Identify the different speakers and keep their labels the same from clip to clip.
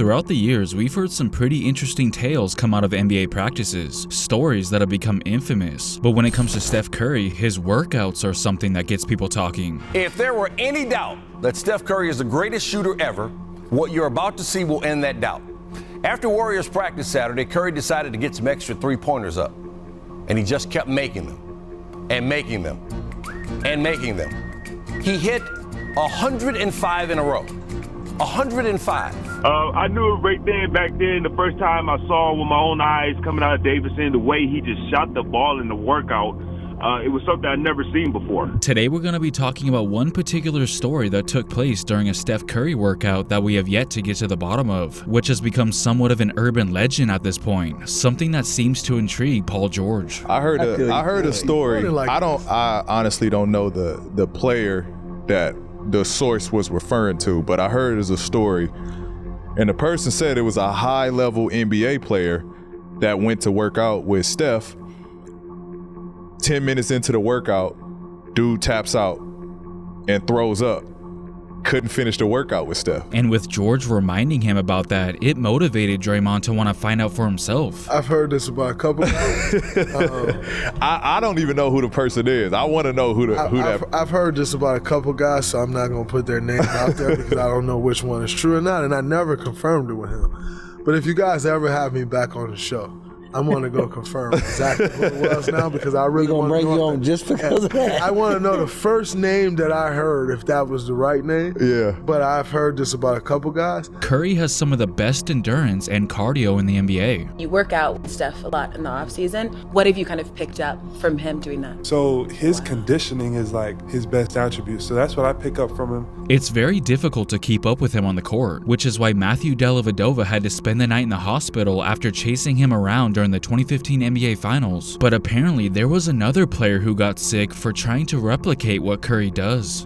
Speaker 1: Throughout the years, we've heard some pretty interesting tales come out of NBA practices, stories that have become infamous. But when it comes to Steph Curry, his workouts are something that gets people talking.
Speaker 2: If there were any doubt that Steph Curry is the greatest shooter ever, what you're about to see will end that doubt. After Warriors practice Saturday, Curry decided to get some extra three-pointers up. And he just kept making them, and making them, and making them. He hit 105 in a row. 105.
Speaker 3: I knew it right then, back then, the first time I saw with my own eyes coming out of Davidson, the way he just shot the ball in the workout. It was something I'd never seen before.
Speaker 1: Today we're going to be talking about one particular story that took place during a Steph Curry workout that we have yet to get to the bottom of, which has become somewhat of an urban legend at this point, something that seems to intrigue Paul George.
Speaker 4: I heard a story. I honestly don't know the player that the source was referring to, but I heard it as a story, and the person said it was a high-level NBA player that went to work out with Steph. 10 minutes into the workout, dude taps out and throws up. Couldn't finish the workout with Steph.
Speaker 1: And with George reminding him about that, it motivated Draymond to want to find out for himself.
Speaker 5: I've heard this about a couple of
Speaker 4: I don't even know who the person is. I want to know who that.
Speaker 5: I've heard this about a couple guys, so I'm not going to put their names out there because I don't know which one is true or not, and I never confirmed it with him. But if you guys ever have me back on the show, I want to go confirm exactly who it was now because I really want to
Speaker 6: bring you on just because of that.
Speaker 5: I want to know the first name that I heard, if that was the right name.
Speaker 4: Yeah.
Speaker 5: But I've heard this about a couple guys.
Speaker 1: Curry has some of the best endurance and cardio in the NBA.
Speaker 7: You work out with Steph a lot in the off season. What have you kind of picked up from him doing that?
Speaker 8: So his conditioning is like his best attribute. So that's what I pick up from him.
Speaker 1: It's very difficult to keep up with him on the court, which is why Matthew Dellavedova had to spend the night in the hospital after chasing him around during the 2015 NBA Finals. But apparently there was another player who got sick for trying to replicate what Curry does.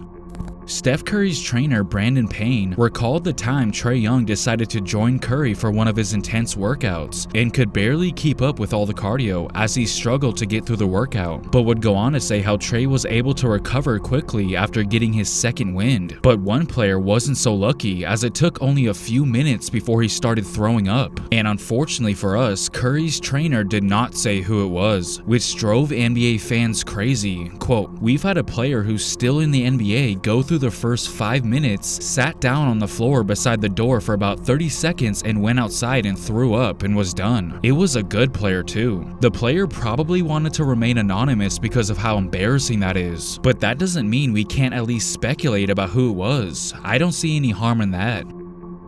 Speaker 1: Steph Curry's trainer, Brandon Payne, recalled the time Trae Young decided to join Curry for one of his intense workouts and could barely keep up with all the cardio as he struggled to get through the workout, but would go on to say how Trae was able to recover quickly after getting his second wind. But one player wasn't so lucky, as it took only a few minutes before he started throwing up. And unfortunately for us, Curry's trainer did not say who it was, which drove NBA fans crazy. Quote, "We've had a player who's still in the NBA go through the first 5 minutes, sat down on the floor beside the door for about 30 seconds and went outside and threw up and was done. It was a good player too. The player probably wanted to remain anonymous because of how embarrassing that is. But that doesn't mean we can't at least speculate about who it was. I don't see any harm in that."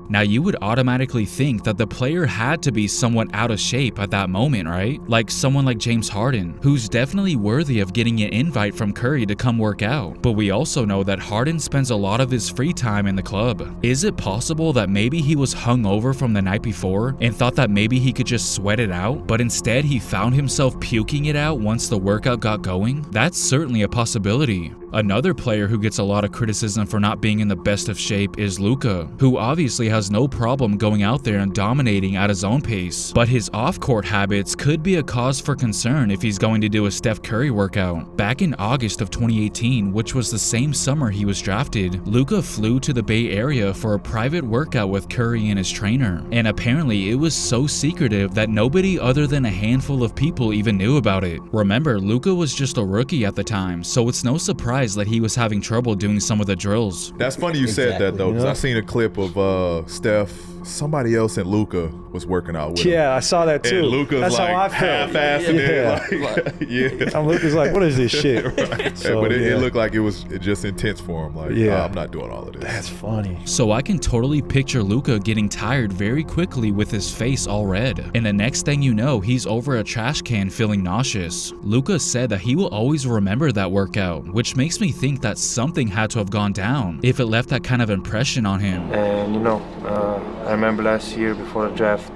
Speaker 1: Now you would automatically think that the player had to be somewhat out of shape at that moment, right? Like someone like James Harden, who's definitely worthy of getting an invite from Curry to come work out. But we also know that Harden spends a lot of his free time in the club. Is it possible that maybe he was hungover from the night before and thought that maybe he could just sweat it out, but instead he found himself puking it out once the workout got going? That's certainly a possibility. Another player who gets a lot of criticism for not being in the best of shape is Luka, who obviously has no problem going out there and dominating at his own pace. But his off-court habits could be a cause for concern if he's going to do a Steph Curry workout. Back in August of 2018, which was the same summer he was drafted, Luka flew to the Bay Area for a private workout with Curry and his trainer. And apparently it was so secretive that nobody other than a handful of people even knew about it. Remember, Luka was just a rookie at the time, so it's no surprise that he was having trouble doing some of the drills.
Speaker 4: That's funny you said that though, because I seen a clip of Steph, somebody else and Luka was working out with him.
Speaker 9: Yeah, I saw that too.
Speaker 4: And Luka's
Speaker 9: That's
Speaker 4: like
Speaker 9: how I felt.
Speaker 4: half-assing it. Yeah.
Speaker 9: And Luka's like, what is this shit?
Speaker 4: Right.
Speaker 9: So,
Speaker 4: but it looked like it was just intense for him. Like, I'm not doing all of this.
Speaker 9: That's funny.
Speaker 1: So I can totally picture Luka getting tired very quickly with his face all red. And the next thing you know, he's over a trash can feeling nauseous. Luka said that he will always remember that workout, which makes me think that something had to have gone down if it left that kind of impression on him.
Speaker 10: And I remember last year before the draft,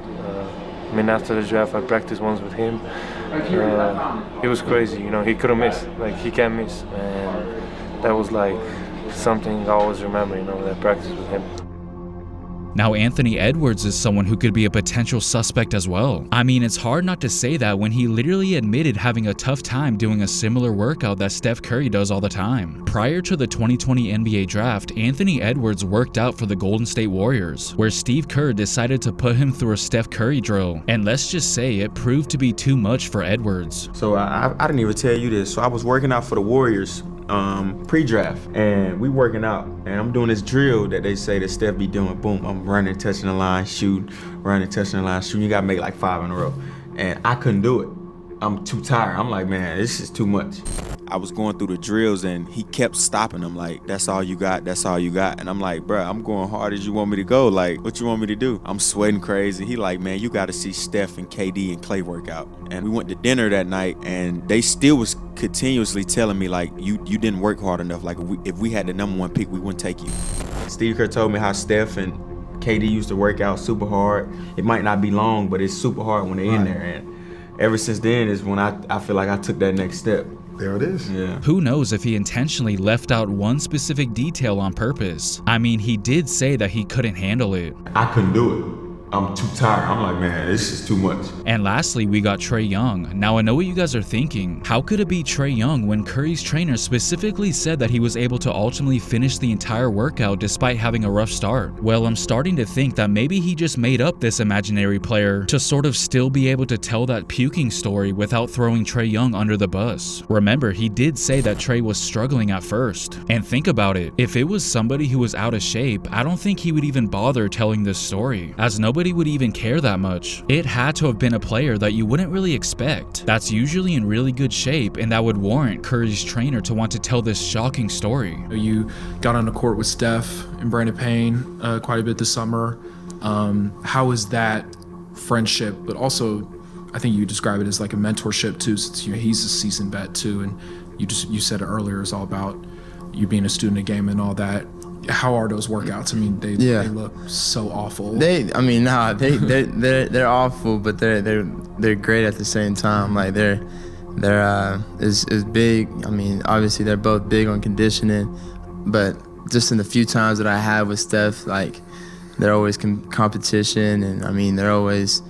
Speaker 10: after the draft, I practiced once with him. It was crazy, he couldn't miss, like he can't miss. And that was like something I always remember, that practice with him.
Speaker 1: Now Anthony Edwards is someone who could be a potential suspect as well. I mean, it's hard not to say that when he literally admitted having a tough time doing a similar workout that Steph Curry does all the time. Prior to the 2020 NBA draft, Anthony Edwards worked out for the Golden State Warriors, where Steve Kerr decided to put him through a Steph Curry drill, and let's just say it proved to be too much for Edwards.
Speaker 11: So I didn't even tell you this. So I was working out for the Warriors pre-draft, and we working out, and I'm doing this drill that they say that Steph be doing. Boom, I'm running, touching the line, shooting, running, touching the line, shooting. You gotta make like 5 in a row, and I couldn't do it. I'm too tired. I'm like, man, this is too much. I was going through the drills, and he kept stopping them like, that's all you got, that's all you got. And I'm like, bruh, I'm going hard as you want me to go. Like, what you want me to do? I'm sweating crazy. He like, man, you got to see Steph and KD and Clay work out. And we went to dinner that night, and they still was continuously telling me, like, you didn't work hard enough. Like, if we had the #1 pick, we wouldn't take you. Steve Kerr told me how Steph and KD used to work out super hard. It might not be long, but it's super hard when they're in there. And ever since then is when I feel like I took that next step.
Speaker 5: There it is.
Speaker 11: Yeah.
Speaker 1: Who knows if he intentionally left out one specific detail on purpose? I mean, he did say that he couldn't handle it.
Speaker 11: I couldn't do it. I'm too tired. I'm like, man, this is too much.
Speaker 1: And lastly, we got Trae Young. Now, I know what you guys are thinking. How could it be Trae Young when Curry's trainer specifically said that he was able to ultimately finish the entire workout despite having a rough start? Well, I'm starting to think that maybe he just made up this imaginary player to sort of still be able to tell that puking story without throwing Trae Young under the bus. Remember, he did say that Trae was struggling at first. And think about it, if it was somebody who was out of shape, I don't think he would even bother telling this story, as nobody would even care that much. It had to have been a player that you wouldn't really expect, that's usually in really good shape, and that would warrant Curry's trainer to want to tell this shocking story.
Speaker 12: You got on the court with Steph and Brandon Payne quite a bit this summer. How is that friendship, but also I think you describe it as like a mentorship too, since he's a seasoned vet too, and you said it earlier, it's all about you being a student of game and all that. How are those workouts? I mean, they look so awful.
Speaker 13: They're awful, but they're great at the same time. Like they're is big. I mean, obviously they're both big on conditioning, but just in the few times that I have with Steph, like they're always competition, and I mean they're always,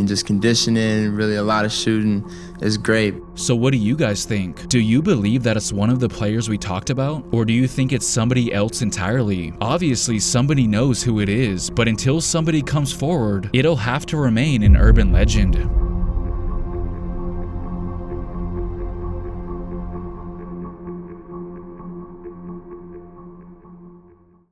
Speaker 13: just conditioning. Really, a lot of shooting is great.
Speaker 1: So what do you guys think? Do you believe that it's one of the players we talked about? Or do you think it's somebody else entirely? Obviously, somebody knows who it is, but until somebody comes forward, it'll have to remain an urban legend.